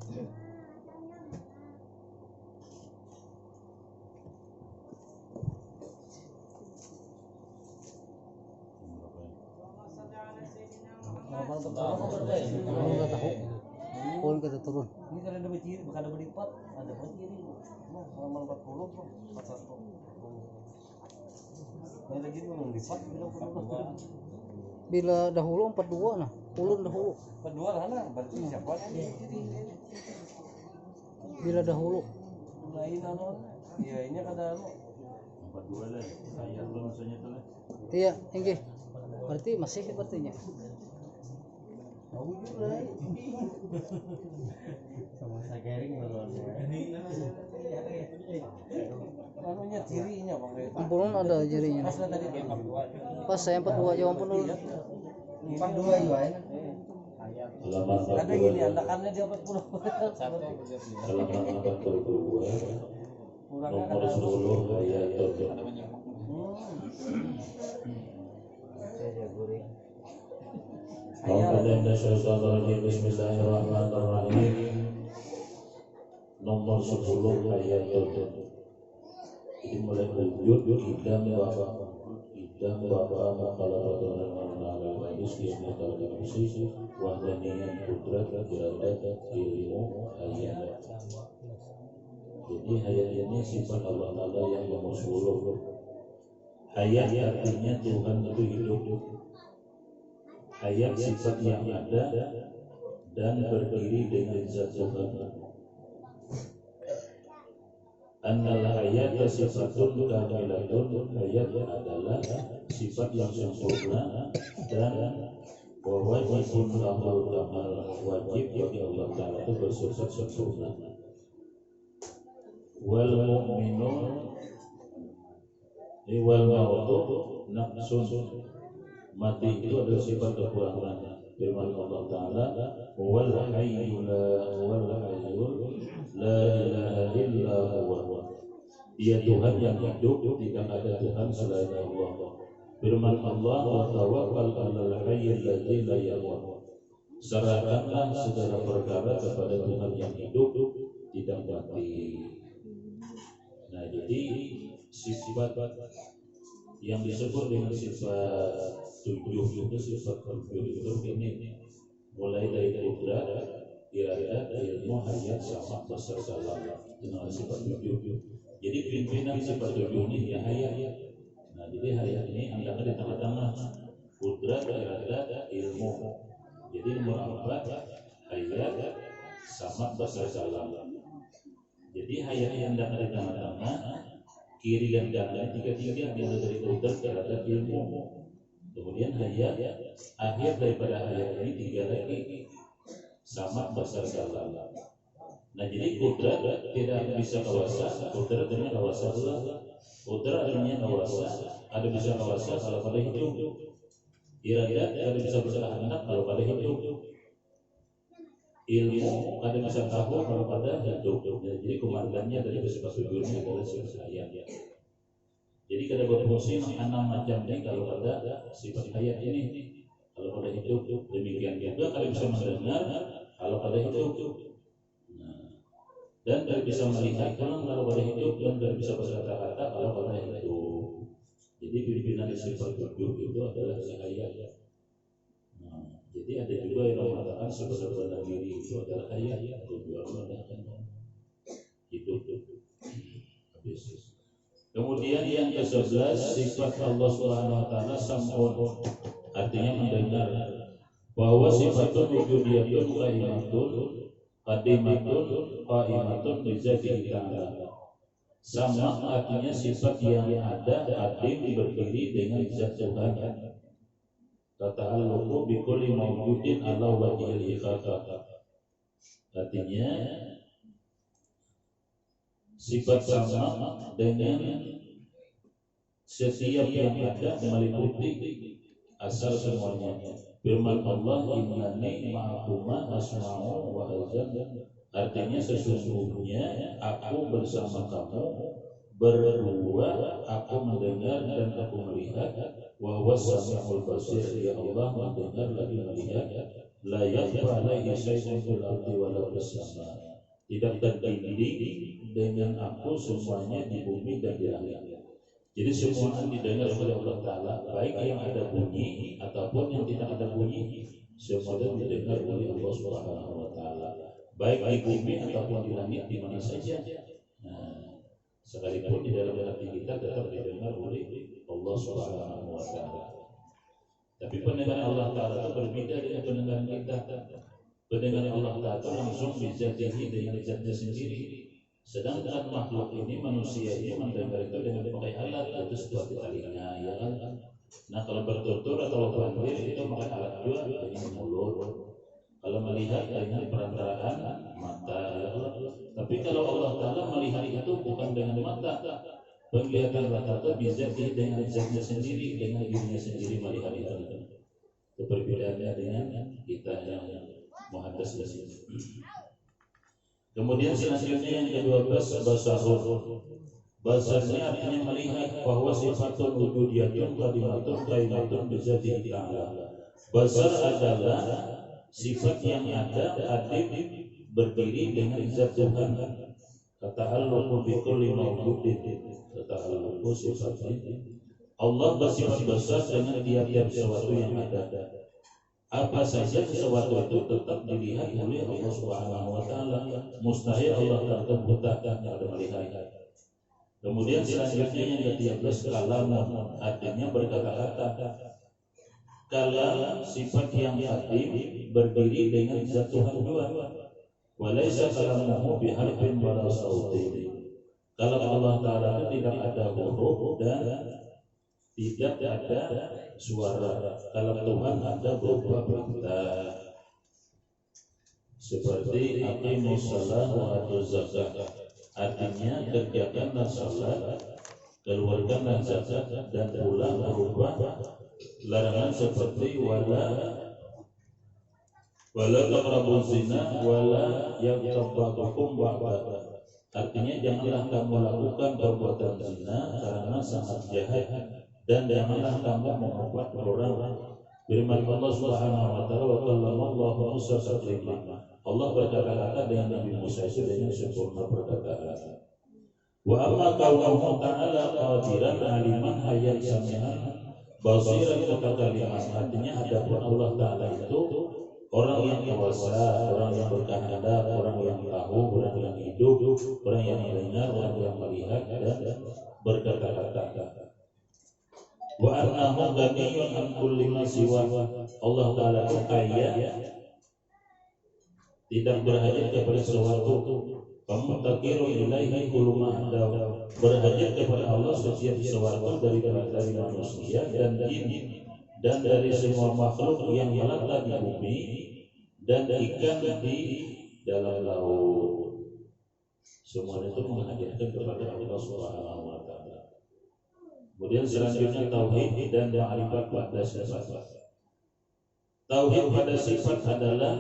Nggak tahu. Pun kita turun. Ini kalau ada berciri, bukan ada berlipat, ada berciri. Nah, normal 40, 41. Nah, lagi belum lipat, bilang 40. Bila dahulu 42 nah, ulun dahulu. 42 lah, berarti siapa nih? Bila dahulu. Lain anu. Iya, ini ada anu. 42 lah. Ayat tuh maksudnya tuh lah. Iya, enggih. Berarti masih sepertinya. Tahu juga. Sama saya garing belum. Anunya cirinya Bang. Ampun ada jarinya. Pas tadi Pas saya 42 jawab pun dulu. 42 juga ya. Ada gini, andakannya dia 40. Halaman 42. Nomor 10 ayat 7. Bismillahirrahmanirrahim. Nomor 10 ayat 7. Ini mulai wujud idam wa mukhalafatan al-ma'na al-istisna al-kursi wahdaniyan qudrat iradat ilmu hayat. Jadi hayat ini sifat Allah Ta'ala yang nomor 10. Hayat artinya Tuhan itu hidup. Hayat sifat yang ada dan berdiri dengan zat Tuhan. Annal hayata sifatun kamilatun. Hayat adalah sifat yang sempurna dan wajibun lahul kamal. Wajib bagi Allah Ta'ala itu bersifat sempurna. Wal mu'minun wal mautu nafsun. Mati itu adalah sifat kekurangan. Firman Allah Ta'ala, wal hayyul la ilaha illa huwa. Dia Tuhan yang hidup, tidak ada Tuhan selain Allah. Firman Allah, wa tawakkal 'alal hayyil ladzi la yamut. Serahkanlah segala perkara kepada Tuhan yang hidup, tidak mati. Nah, jadi sifat yang disebut dengan sifat 7 itu sifat 7 itu ini mulai dari kudrat, iradat, ilmu, hayat, sama, basar, salam. Itu sifat 7. Jadi pimpinan sifat 7 ini ya hayat. Nah, jadi hayat ini antara di tengah-tengah kudrat, iradat, ilmu. Jadi nomor 4 hayat, sama, basar, salam. Jadi hayat yang ada di tengah-tengah, kiri dan kanan tiga-tiga yang ada dari kudrat, iradat, ilmu. Kemudian hayat, akhir daripada hayat ini 3 lagi, sama, basar, salam. Nah, jadi kudrat tidak bisa kawasa. Kudrat artinya kawasa pula. Kudrat artinya kawasa. Ada bisa kawasa kalau pada hidup. Iradat ada bisa berkehendak kalau pada hidup. Ilmu ada bisa tahu kalau pada hidup. Jadi komandannya dari sifat sujudnya adalah sifat hayat. Jadi kada berfungsi 6 macam ini kalau pada sifat hayat ini. Kalau pada hidup demikian juga kada bisa mendengar kalau pada hidup. Dan tidak bisa melihat kalau pada hidup, dan tidak bisa berkata-kata kalau pada hidup. Jadi pimpinan sifat 7 itu adalah hayat. Nah, jadi ada juga yang mengatakan sebenarnya diri itu adalah hayat. Tujuan adalah hidup. Habis. Kemudian yang ke-11 sifat Allah Subhanahu Wa Taala sam'un, artinya mendengar. Bahwa sifat wujudiyatun qaimatun qadimatun qaimatun bizatihi ta'ala. Sama artinya sifat yang ada qadim berdiri dengan zat Tuhan. Ta'alluqu bi kulli mawjudin ala wajhil ikhafah. Artinya sifat sama dengan setiap yang ada meliputi asal semuanya. Firman Allah, innani ma'akuma asma'u wa azan. Artinya sesungguhnya aku bersama kamu berdua, aku mendengar dan aku melihat. Wa huwas sami'ul basir. Ya Allah mendengar lagi melihat. la yakhfa alaihi syai'un fil ardi wa la fis sama. Tidak tertindih dengan aku semuanya di bumi dan di langit. Jadi semua didengar oleh Allah Ta'ala, baik yang ada bunyi ataupun yang tidak ada bunyi, semua didengar oleh Allah Subhanahu wa Ta'ala, baik di bumi ataupun di langit, di mana saja. Nah, sekalipun di dalam hati kita tetap didengar oleh Allah Subhanahu wa Ta'ala. Tapi pendengaran Allah Ta'ala itu berbeda dengan pendengaran kita. Pendengaran Allah Ta'ala itu langsung bizatihi dengan zatnya sendiri. Sedangkan makhluk ini, manusia ini mendengar itu dengan pakai alat, yaitu seperti telinga, ya kan? Nah, kalau bertutur atau bandir itu pakai alat juga dengan mulut. Kalau melihat dengan perantaraan mata, ya kan? Tapi kalau Allah Ta'ala melihat itu bukan dengan mata, penglihatan Allah Ta'ala bizatihi dengan zatnya sendiri, dengan dirinya sendiri melihat itu. Perbedaannya dengan kita yang muhaddas di sini. Kemudian selanjutnya yang ke-12 basarun. Basarnya artinya melihat, bahwa sifatun wujudiyatun qadimatun qaimatun bizatihi ta'ala. Basar adalah sifat yang ada, hadir, berdiri dengan zat Tuhan. Ta'alluqu bi kulli mawjudin. Ta'alluqu sifat ini. Allah bersifat besar dengan tiap-tiap sesuatu yang ada. Apa saja sesuatu itu tetap dilihat oleh Allah Subhanahu wa Ta'ala. Mustahil Allah Ta'ala buta yang ada melihat. Kemudian selanjutnya yang ke-13 kalam, artinya berkata-kata. Kalam sifat yang hadir, berdiri dengan zat Tuhan juga. Walaysa kalamuhu biharfin wala sautin. Kalau Allah Ta'ala itu tidak ada huruf dan tidak ada suara. Kalau Tuhan ada berupa perintah, seperti aqimus shalah wa atuz zakat. Artinya kerjakanlah salat, keluarkanlah zakat, dan pula berupa larangan seperti wala taqrabuz zina wala yaqtabakum ba'da. Artinya janganlah kamu lakukan perbuatan zina karena sangat jahat, dan janganlah kamu membuat orang. Firman Allah Subhanahu wa Ta'ala, wa kallamallahu Musa taklima. Allah berkata-kata dengan Nabi Musa itu dengan sempurna perkataan. Wa amma kaunuhu ta'ala qadiran aliman hayyan sami'an basiran mutakalliman. Artinya adapun Allah Ta'ala itu orang yang kuasa, orang yang berkehendak, orang yang tahu, orang yang hidup, orang yang mendengar, orang yang melihat dan berkata-kata. Wa annahu ghaniyun an kulli ma siwa. Allah Ta'ala itu kaya, tidak berhajat kepada sesuatu. Pemutakiru ilaihi kullu ma ada. Berhajat kepada Allah setiap sesuatu dari manusia dan jin dan dari semua makhluk yang melata di bumi dan ikan di dalam laut. Semua itu menghajatkan kepada Allah Subhanahu wa Ta'ala. Kemudian selanjutnya tauhid dan ma'rifat pada sifat. Tauhid pada sifat adalah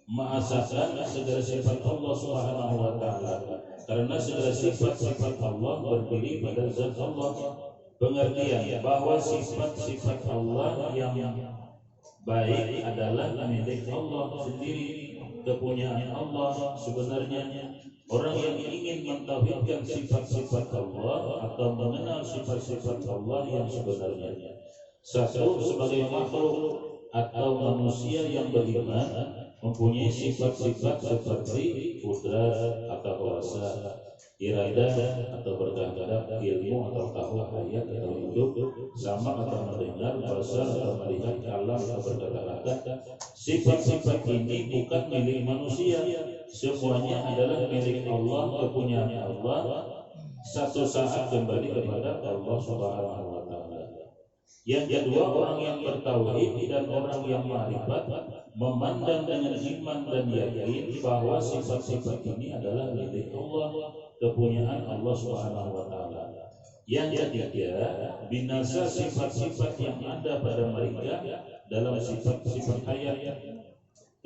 mengesahkan segala sifat Allah Subhanahu wa Ta'ala, karena segala sifat-sifat Allah berdiri pada zat Allah. Pengertian bahwa sifat-sifat Allah yang baik adalah milik Allah sendiri, kepunyaan Allah sebenarnya. Orang yang ingin mentauhidkan sifat-sifat Allah atau mengenal sifat-sifat Allah yang sebenarnya, satu sebagai makhluk atau manusia yang beriman mempunyai sifat-sifat seperti kudrat atau kuasa, iradah atau berkehendak, ilmu atau tahu, hayat atau hidup, sama atau mendengar, basar atau melihat, kalam atau berkata-kata. Sifat-sifat ini bukan milik manusia, semuanya adalah milik Allah, kepunyaan Allah. Satu saat kembali kepada Allah Subhanahu wa Ta'ala. Yang kedua, orang yang bertauhid dan orang yang ma'rifat memandang dengan iman dan yakin bahwa sifat-sifat ini adalah milik Allah, kepunyaan Allah Subhanahu wa Ta'ala. Yang ketiga, binasa sifat-sifat yang ada pada mereka dalam sifat-sifat hayat,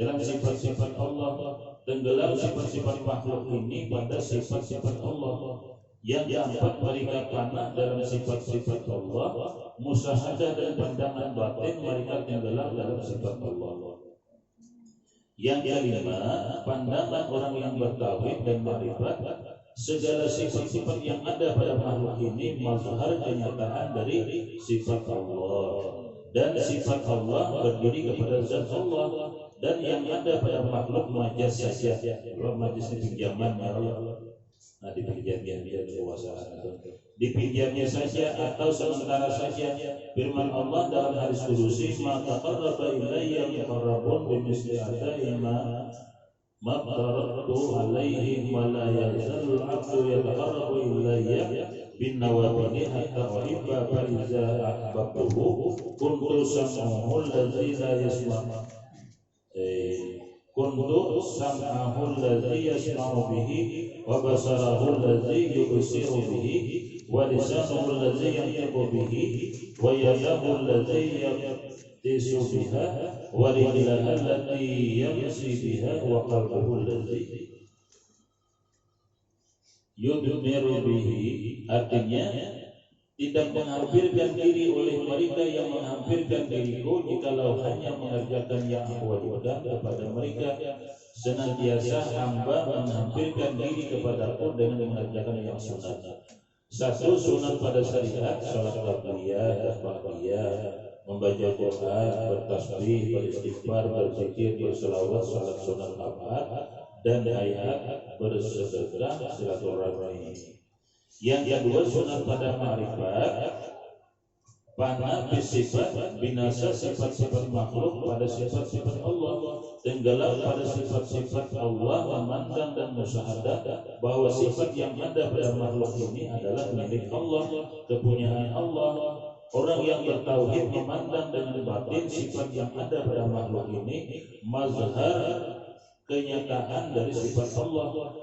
dalam sifat-sifat Allah, tenggelam sifat-sifat makhluk ini pada sifat-sifat Allah. Yang keempat, mereka panah dalam sifat-sifat Allah, musyahadah dan pandangan batin mereka tenggelam dalam sifat Allah. Yang kelima, pandangan orang yang bertauhid dan ma'rifat, segala sifat-sifat yang ada pada makhluk ini mazhar kenyataan dari sifat Allah, dan sifat Allah berdiri kepada zat Allah, dan yang ada pada makhluk majaz saja. Kalau majaz itu pinjaman ya Allah. Nah, dipinjamnya dia kekuasaan itu dipinjamnya saja atau sementara saja. Firman Allah dalam hadis qudusi, maka qarraba ilayya muqarrabun bimisli adai ma maqtaratu alaihi wa la yazalul abdu yataqarrabu ilayya bin nawafili hatta uhibba fa iza ahbabtuhu kuntu sam'ahu alladzi la yasma' kuntu sam'ahu alladzi yasma'u bihi wa basarahu alladzi yubsiru bihi wa lisanuhu alladzi yantiqu bihi wa yadahu alladzi yabtisu biha wa rijluhu allati yamshi biha wa qalbuhu alladzi yudmiru bihi. Artinya, tidak menghampirkan diri oleh mereka yang menghampirkan diriku jikalau hanya mengerjakan yang aku wajibkan kepada mereka. Senantiasa hamba menghampirkan diri kepadaku dengan mengerjakan yang sunat. Satu, sunat pada syariat, salat qabliyah, ba'diyah, membaca Quran, bertasbih, beristighfar, berzikir, berselawat, salat sunat abad, dan ayat bersedekah, silaturahmi. Yang kedua, sunat pada ma'rifat, panah bisifat, binasa sifat-sifat makhluk pada sifat-sifat Allah, tenggelam pada sifat-sifat Allah, memandang dan musyahadah bahwa sifat yang ada pada makhluk ini adalah milik Allah, kepunyaan Allah. Orang yang bertauhid memandang dengan batin sifat yang ada pada makhluk ini mazhar kenyataan dari sifat Allah.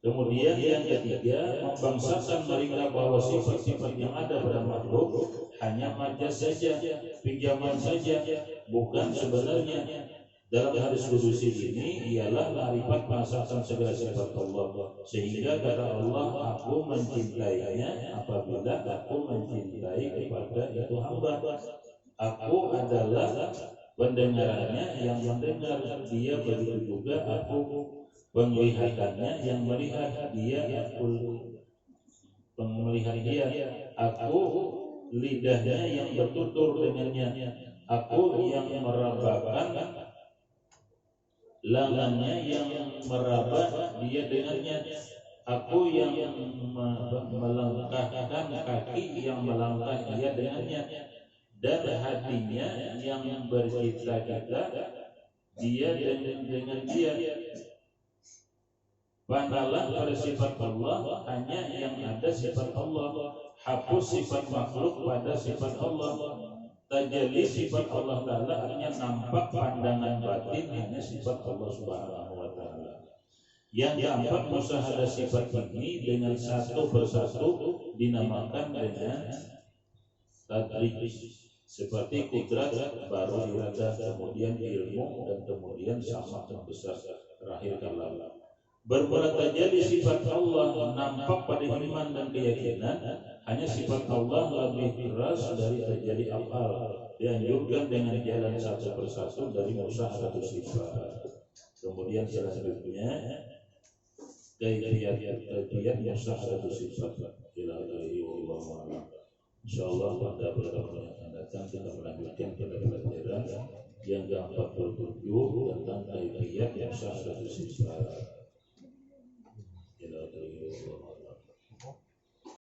Kemudian yang ketiga, membangsakan mereka bahwa sifat-sifat yang ada pada makhluk hanya majaz saja, pinjaman saja, bukan sebenarnya. Dalam hadis qudusi ini ialah ma'rifat mengesahkan segala sifat Allah, sehingga kata Allah, aku mencintainya apabila aku mencintai kepada itu hamba. Aku adalah pendengarannya yang mendengar dia, begitu juga aku penglihatannya yang melihat dia, aku melihat dia, aku lidahnya yang bertutur dengannya, aku yang merabakan lengannya yang meraba dia dengannya, aku yang melangkahkan kaki yang melangkah dia dengannya, dan hatinya yang bercita-cita dia dengan dia. Pandanglah pada sifat Allah hanya yang ada sifat Allah, hapus sifat makhluk pada sifat Allah. Tajalli sifat Allah Ta'ala artinya nampak pandangan batin hanya sifat Allah Subhanahu wa Ta'ala. Yang keempat, musyahadah sifat ini dengan satu persatu dinamakan dengan tadrij, seperti kudrat, baru iradah, kemudian ilmu, dan kemudian sama dan besar terakhir kalam. Bermula tajalli sifat Allah nampak pada iman dan keyakinan, hanya sifat Allah lebih keras dari tajalli af'al. Dianjurkan dengan jalan satu persatu dari musyahadah sifat. Kemudian selanjutnya kaifiyat musyahadah sifat. Insyaallah pada pertemuan yang akan datang kita melanjutkan pada pelajaran yang ke-47 tentang kaifiyat musyahadah sifat.